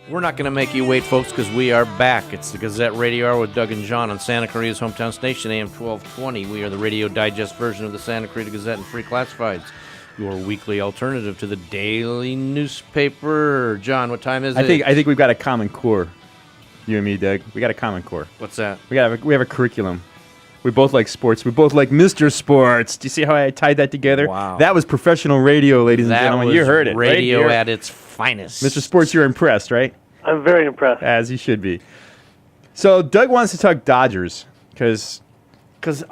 We're not going to make you wait, folks, because we are back. It's the Gazette Radio Hour with Doug and John on Santa Clarita's hometown station, AM-1220. We are the radio digest version of the Santa Clarita Gazette and Free Classifieds, your weekly alternative to the daily newspaper. John, what time is it? I think we've got a common core, you and me, Doug. We got a common core. What's that? We have a curriculum. We both like sports. We both like Mr. Sports. Do you see how I tied that together? Wow. That was professional radio, ladies and gentlemen. You heard it. Radio right at its finest. Mr. Sports, you're impressed, right? I'm very impressed. As you should be. So Doug wants to talk Dodgers because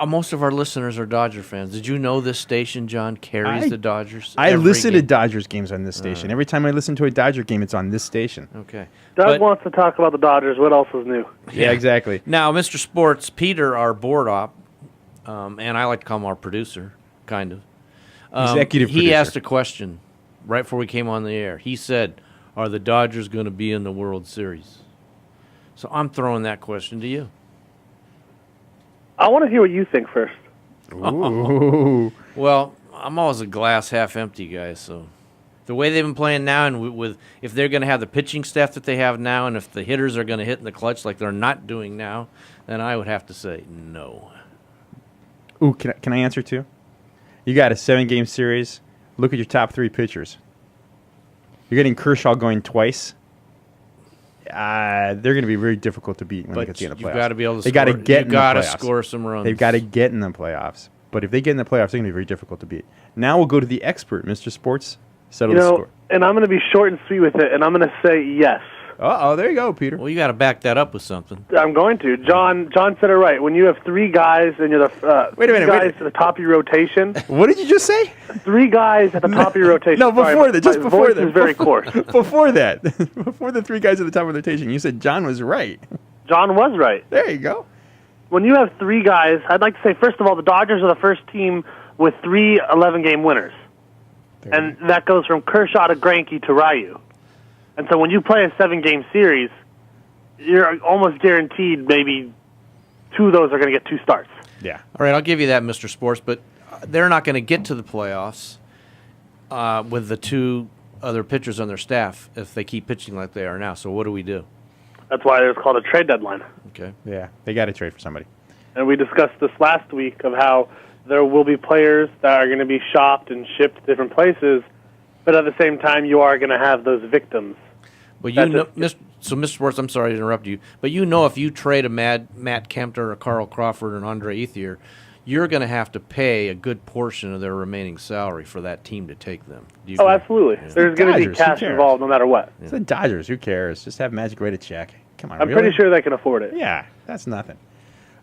most of our listeners are Dodger fans. Did you know this station, John, carries the Dodgers? I listen to Dodgers games on this station. Every time I listen to a Dodger game, it's on this station. Okay. Doug wants to talk about the Dodgers. What else is new? Yeah, exactly. Now, Mr. Sports, Peter, our board op, and I like to call him our producer, kind of. Executive producer. He asked a question right before we came on the air. He said, are the Dodgers going to be in the World Series? So I'm throwing that question to you. I want to hear what you think first. Ooh. Well, I'm always a glass half empty guy, so the way they've been playing now, and with if they're going to have the pitching staff that they have now, and if the hitters are going to hit in the clutch like they're not doing now, then I would have to say no. Ooh, can I answer too? You got a 7-game series. Look at your top 3 pitchers. You're getting Kershaw going twice. They're going to be very difficult to beat when they get to the end of the playoffs. You've got to be able to they got to get in the playoffs. Got to score some runs. They've got to get in the playoffs. But if they get in the playoffs, they're going to be very difficult to beat. Now we'll go to the expert, Mr. Sports. Settle the score. And I'm going to be short and sweet with it, and I'm going to say yes. Uh-oh, there you go, Peter. Well, you got to back that up with something. I'm going to. John said it right. When you have 3 guys and you're the wait a minute, guys at the top of your rotation. What did you just say? 3 guys at the top of your rotation. No, before that. Just before that. My voice is very coarse. Before that. Before the 3 guys at the top of the rotation, you said John was right. John was right. There you go. When you have 3 guys, I'd like to say, first of all, the Dodgers are the first team with 3 11-game winners. And that goes from Kershaw to Greinke to Ryu. And so when you play a 7-game series, you're almost guaranteed maybe 2 of those are going to get 2 starts. Yeah. All right, I'll give you that, Mr. Sports, but they're not going to get to the playoffs with the 2 other pitchers on their staff if they keep pitching like they are now. So what do we do? That's why it's called a trade deadline. Okay. Yeah, they got to trade for somebody. And we discussed this last week of how there will be players that are going to be shopped and shipped to different places, but at the same time, you are going to have those victims. Well, you know, Mr. Sports, I'm sorry to interrupt you, but you know if you trade a Matt Kempter, a Carl Crawford, and Andre Ethier, you're going to have to pay a good portion of their remaining salary for that team to take them. Oh, absolutely. Yeah. There's going to be cash involved no matter what. It's the Dodgers. Who cares? Just have Magic write a check. Come on, I'm pretty sure they can afford it. Yeah, that's nothing.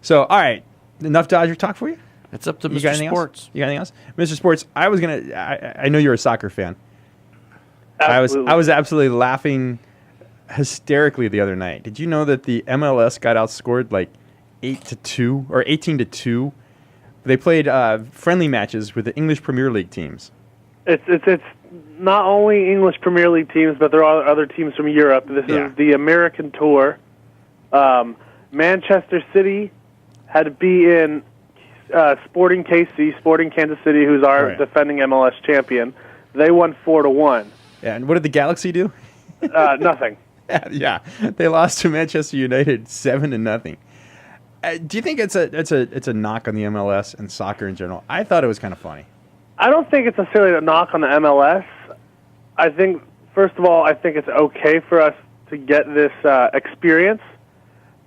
So, all right, enough Dodger talk for you? It's up to Mr. Sports. You got anything else? Mr. Sports, I know you're a soccer fan. Absolutely. I was absolutely laughing hysterically the other night. Did you know that the MLS got outscored like 8-2 or 18-2? They played friendly matches with the English Premier League teams. It's not only English Premier League teams, but there are other teams from Europe. This is the American tour. Manchester City had to be in Sporting KC, Sporting Kansas City, who's our defending MLS champion. They won 4-1. Yeah, and what did the Galaxy do? Nothing. Yeah, they lost to Manchester United 7-0. Do you think it's a knock on the MLS and soccer in general? I thought it was kind of funny. I don't think it's necessarily a knock on the MLS. I think, first of all, it's okay for us to get this experience,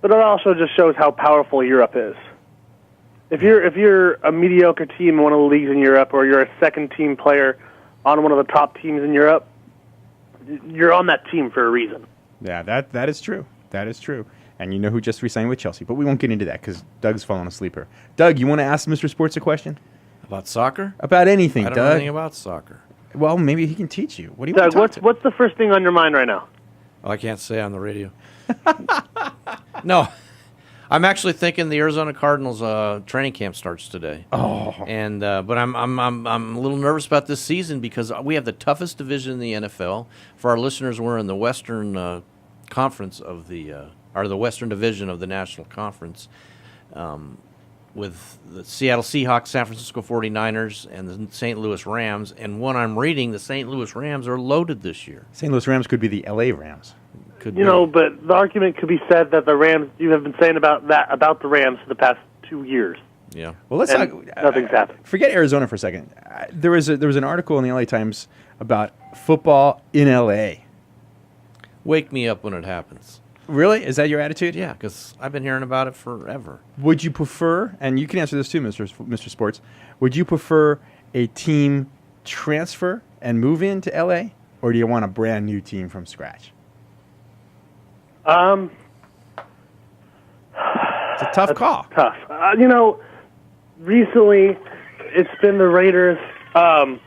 but it also just shows how powerful Europe is. If you're a mediocre team in one of the leagues in Europe, or you're a second-team player on one of the top teams in Europe, you're on that team for a reason. Yeah, that is true. That is true. And you know who just re-signed with Chelsea, but we won't get into that because Doug's falling asleep here. Doug, you want to ask Mr. Sports a question? About soccer? About anything, Doug. I Doug. don't know anything about soccer. Well, maybe he can teach you. What do you Doug, want to what's the first thing on your mind right now? Oh, I can't say on the radio. No. I'm actually thinking the Arizona Cardinals training camp starts today. Oh, and but I'm a little nervous about this season because we have the toughest division in the NFL. For our listeners, we're in the Western Conference of the Western Division of the National Conference, with the Seattle Seahawks, San Francisco 49ers, and the St. Louis Rams. And one I'm reading, the St. Louis Rams are loaded this year. St. Louis Rams could be the L.A. Rams. Could you be. know, but the argument could be said that the Rams, you have been saying about the Rams for the past 2 years. Yeah. Well, let's And talk. nothing's happened. Forget Arizona for a second. There was an article in the LA Times about football in LA. Wake me up when it happens. Really? Is that your attitude? Yeah, because I've been hearing about it forever. Would you prefer, and you can answer this too, Mr. Sports, would you prefer a team transfer and move into LA, or do you want a brand new team from scratch? It's a tough call. Tough. You know, recently it's been the Raiders. I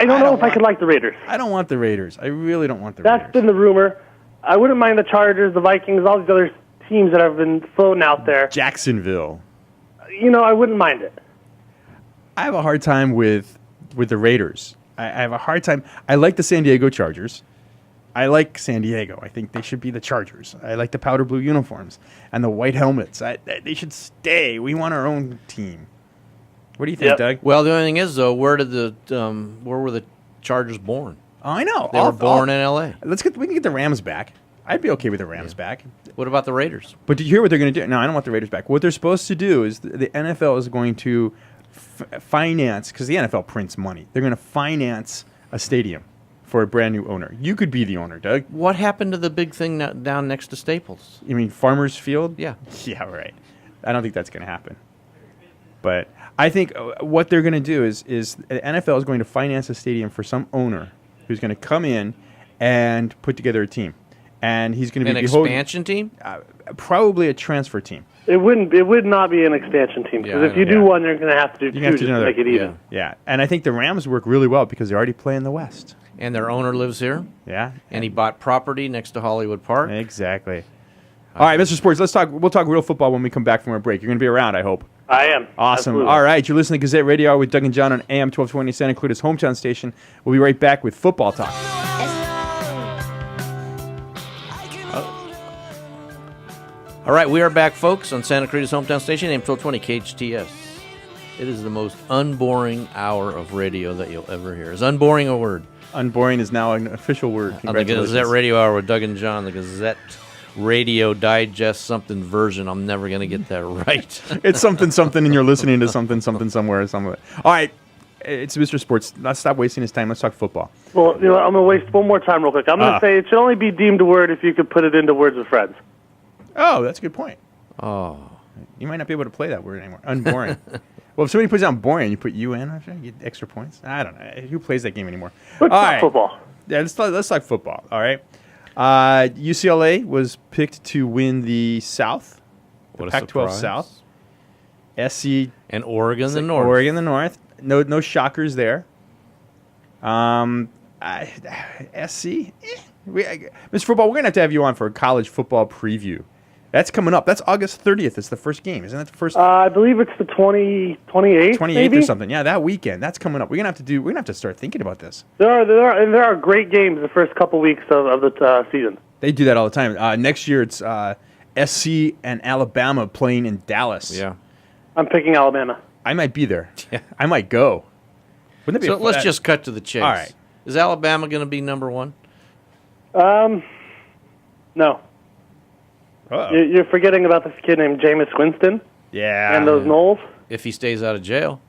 don't know if I could like the Raiders. I don't want the Raiders. I really don't want the Raiders. That's been the rumor. I wouldn't mind the Chargers, the Vikings, all these other teams that have been floating out there. Jacksonville. You know, I wouldn't mind it. I have a hard time with the Raiders. I have a hard time. I like the San Diego Chargers. I like San Diego. I think they should be the Chargers. I like the powder blue uniforms and the white helmets. They should stay. We want our own team. What do you think, Yep. Doug? Well, the only thing is, though, where were the Chargers born? Oh, I know. They were born in L.A. We can get the Rams back. I'd be okay with the Rams back. What about the Raiders? But did you hear what they're going to do? No, I don't want the Raiders back. What they're supposed to do is the NFL is going to finance, because the NFL prints money. They're going to finance a stadium for a brand new owner. You could be the owner, Doug. What happened to the big thing down next to Staples? You mean Farmers Field? Yeah. Yeah, right. I don't think that's going to happen. But I think what they're going to do is the NFL is going to finance a stadium for some owner who's going to come in and put together a team. And he's going to be An expansion team? Probably a transfer team. It would not be an expansion team, because Yeah, if you do one, you're going to have to do two just to make it even. Yeah, and I think the Rams work really well because they already play in the West. And their owner lives here? Yeah. And he bought property next to Hollywood Park? Exactly. All right, Mr. Sports, we'll talk real football when we come back from our break. You're going to be around, I hope. I am. Awesome. Absolutely. All right, you're listening to Gazette Radio Hour with Doug and John on AM-1220, Santa Clarita's hometown station. We'll be right back with football talk. All right, we are back, folks, on Santa Clarita's hometown station, AM-1220 KHTS. It is the most unboring hour of radio that you'll ever hear. Is unboring a word? Unboring is now an official word. On the Gazette Radio Hour with Doug and John, the Gazette Radio Digest something version. I'm never going to get that right. It's something, and you're listening to something, somewhere. All right, it's Mr. Sports. Let's stop wasting his time. Let's talk football. Well, you know, I'm going to waste one more time real quick. I'm going to say it should only be deemed a word if you could put it into Words with Friends. Oh, that's a good point. Oh. You might not be able to play that word anymore. Unboring. Well, if somebody puts down boring, you put you in, you get extra points. I don't know. Who plays that game anymore? Let's talk football. Yeah, let's talk football. All right. UCLA was picked to win the South, the What a Pac-12 surprise. South. SC And Oregon, the North. Oregon, the North. No shockers there. SC. Mr. Football, we're gonna have to have you on for a college football preview. That's coming up. That's August 30th. It's the first game, isn't that the first? I believe it's the 28th 28th or something. Yeah, that weekend. That's coming up. We're gonna have to start thinking about this. There are great games the first couple weeks of the season. They do that all the time. Next year it's SC and Alabama playing in Dallas. Yeah. I'm picking Alabama. I might be there. I might go. Wouldn't that be So let's just cut to the chase. All right. Is Alabama going to be number one? No. Uh-oh. You're forgetting about this kid named Jameis Winston Yeah. and those Knowles. If he stays out of jail.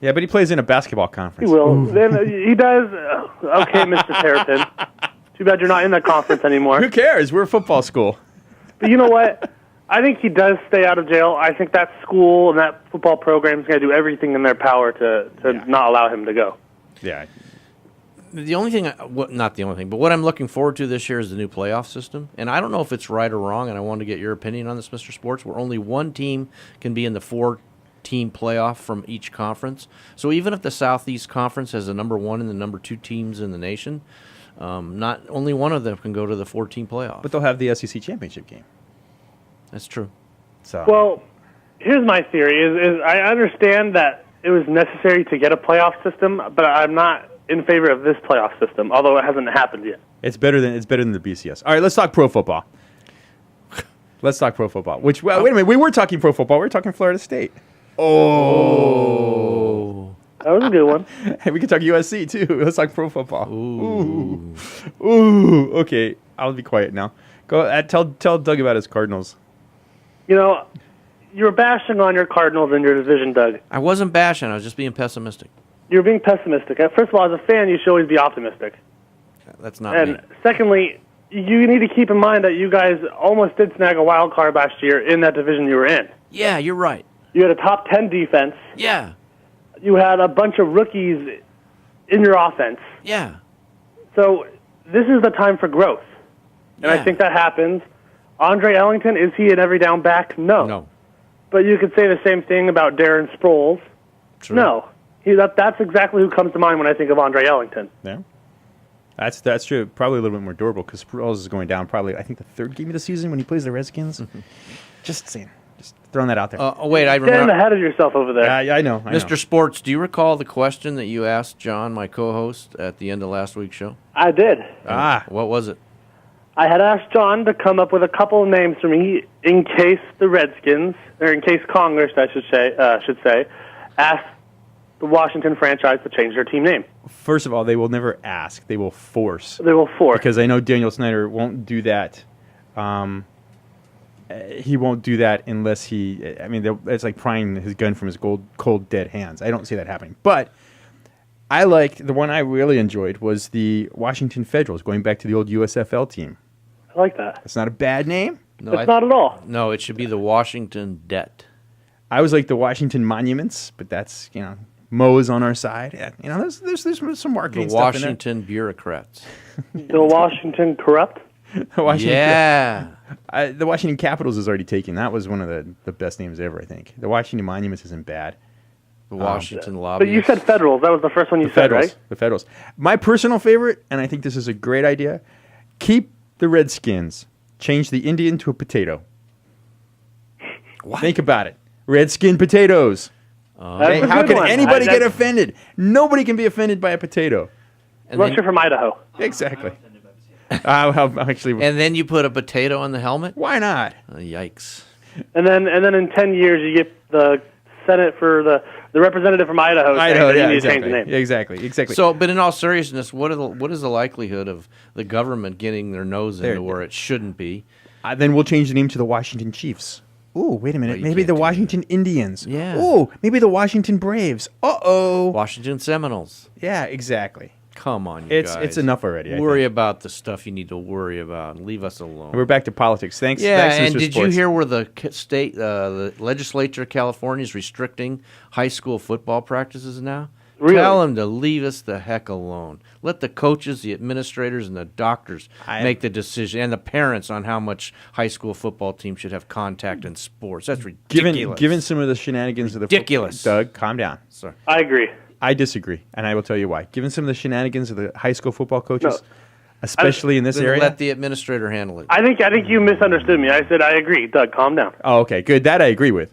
Yeah, but he plays in a basketball conference. He will. Then he does. Okay, Mr. Terrapin. Too bad you're not in that conference anymore. Who cares? We're a football school. But you know what? I think he does stay out of jail. I think that school and that football program is going to do everything in their power to not allow him to go. Yeah. The only thing, not the only thing, but what I'm looking forward to this year is the new playoff system. And I don't know if it's right or wrong, and I want to get your opinion on this, Mr. Sports, where only one team can be in the 4-team playoff from each conference. So even if the Southeast Conference has the number 1 and the number 2 teams in the nation, not only one of them can go to the 4-team playoff. But they'll have the SEC championship game. That's true. So. Well, here's my theory: is I understand that it was necessary to get a playoff system, but I'm not in favor of this playoff system, although it hasn't happened yet. It's better than the BCS. All right, let's talk pro football. Let's talk pro football. Wait a minute. We were talking pro football. We were talking Florida State. Oh. That was a good one. Hey, we can talk USC too. Let's talk pro football. Ooh. Ooh. Okay, I'll be quiet now. Go. Tell Doug about his Cardinals. You know, you were bashing on your Cardinals in your division, Doug. I wasn't bashing. I was just being pessimistic. You were being pessimistic. First of all, as a fan, you should always be optimistic. That's not And me. secondly, you need to keep in mind that you guys almost did snag a wild card last year in that division you were in. Yeah, you're right. You had a top 10 defense. Yeah. You had a bunch of rookies in your offense. Yeah. So this is the time for growth. And Yeah. I think that happens. Andre Ellington, is he an every down back? No. No. But you could say the same thing about Darren Sproles. True. No. That's exactly who comes to mind when I think of Andre Ellington. Yeah. That's true. Probably a little bit more durable because Sproles is going down probably, I think, the third game of the season when he plays the Redskins. Just saying. Just throwing that out there. Wait, I Getting remember. ahead of yourself over there. I know. Mr. Sports, do you recall the question that you asked John, my co-host, at the end of last week's show? I did. What was it? I had asked John to come up with a couple of names for me in case the Redskins, or in case Congress, I should say, asked the Washington franchise to change their team name. First of all, they will never ask. They will force. They will force. Because I know Daniel Snyder won't do that. He won't do that unless he... I mean, it's like prying his gun from his cold, dead hands. I don't see that happening. But I liked... The one I really enjoyed was the Washington Federals, going back to the old USFL team. I like that. It's not a bad name. No, It's not at all. No, it should be the Washington Debt. I was like the Washington Monuments, but that's, Mo is on our side. Yeah, there's some marketing The stuff in there. Washington Bureaucrats. The Washington Corrupt? Washington, Yeah. The Washington Capitals is already taken. That was one of the best names ever, I think. The Washington Monuments isn't bad. The Washington But Lobbyists. you said Federals. That was the first one you said, Federals, right? the Federals. My personal favorite, and I think this is a great idea, keep the Redskins. Change the Indian to a potato. What? Think about it. Redskin potatoes. That's a How good can one. anybody get That's- offended? Nobody can be offended by a potato. And Unless then, you're from Idaho. Exactly. Actually, and then you put a potato on the helmet? why not? Yikes. And then in 10 years, you get the Senate for the representative from Idaho saying that you need to change the name. Exactly. So, but in all seriousness, what is the likelihood of the government getting their nose into where it shouldn't be? Then we'll change the name to the Washington Chiefs. Ooh, wait a minute. you Maybe can't the do Washington Indians. Yeah. Ooh, maybe the Washington Braves. Uh-oh. Washington Seminoles. Yeah, exactly. Come on, you guys. It's enough already. I Worry think. about the stuff you need to worry about. And leave us alone. We're back to politics. Thanks. Yeah, thanks, and Mr. did Sports. you hear where the the legislature of California is restricting high school football practices now? Really? Tell them to leave us the heck alone. Let the coaches, the administrators, and the doctors make the decision, and the parents on how much high school football teams should have contact in sports. That's ridiculous. Given some of the shenanigans of the Ridiculous. Doug, calm down. Sorry. I agree. I disagree, and I will tell you why. Given some of the shenanigans of the high school football coaches, No. especially in this Then area. let the administrator handle it. I think you misunderstood me. I said I agree. Doug, calm down. Oh, okay, good. That I agree with.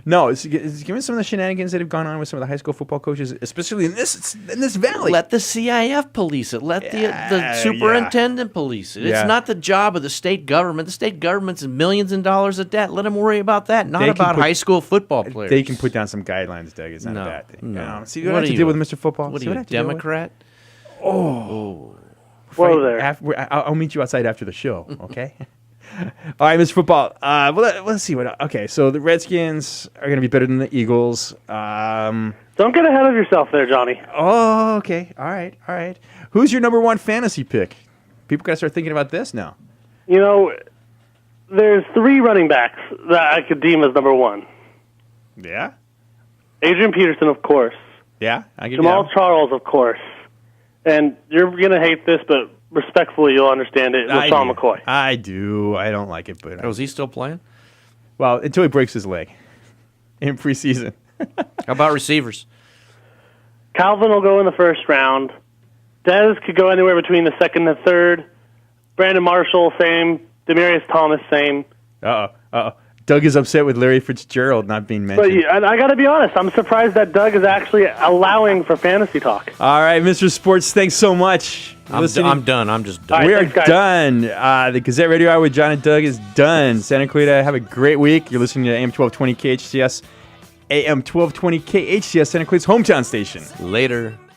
No, it's given some of the shenanigans that have gone on with some of the high school football coaches, especially in this valley. Let the CIF police it. Let the superintendent police it. Yeah. It's not the job of the state government. The state government's in millions of dollars of debt. Let them worry about that, not They can about put- high school football players. They can put down some guidelines, Doug. It's not No, a bad thing. no. See what I What have are to you, deal with Mr. Football? What See are you, I a have to deal with? Democrat? Whoa there. I'll meet you outside after the show, okay? All right, Mr. Football. Let's see what. Okay, so the Redskins are going to be better than the Eagles. Don't get ahead of yourself there, Johnny. Oh, okay. All right. Who's your number one fantasy pick? People got to start thinking about this now. You know, there's 3 running backs that I could deem as number 1. Yeah. Adrian Peterson, of course. Yeah. I give Jamal you that. Charles, of course. And you're going to hate this, but respectfully, you'll understand it. I LaShawn do. McCoy. I do. I don't like it, but Oh, is he still playing? well, until he breaks his leg in preseason. How about receivers? Calvin will go in the first round. Dez could go anywhere between the second and third. Brandon Marshall, same. Demarius Thomas, same. Uh-oh. Doug is upset with Larry Fitzgerald not being mentioned. But I got to be honest, I'm surprised that Doug is actually allowing for fantasy talk. All right, Mr. Sports, thanks so much. I'm done. I'm just done. All right, We are thanks, guys. done. The Gazette Radio Hour with John and Doug is done. Santa Clarita, have a great week. You're listening to AM-1220 KHTS. AM-1220 KHTS, Santa Clarita's hometown station. Later.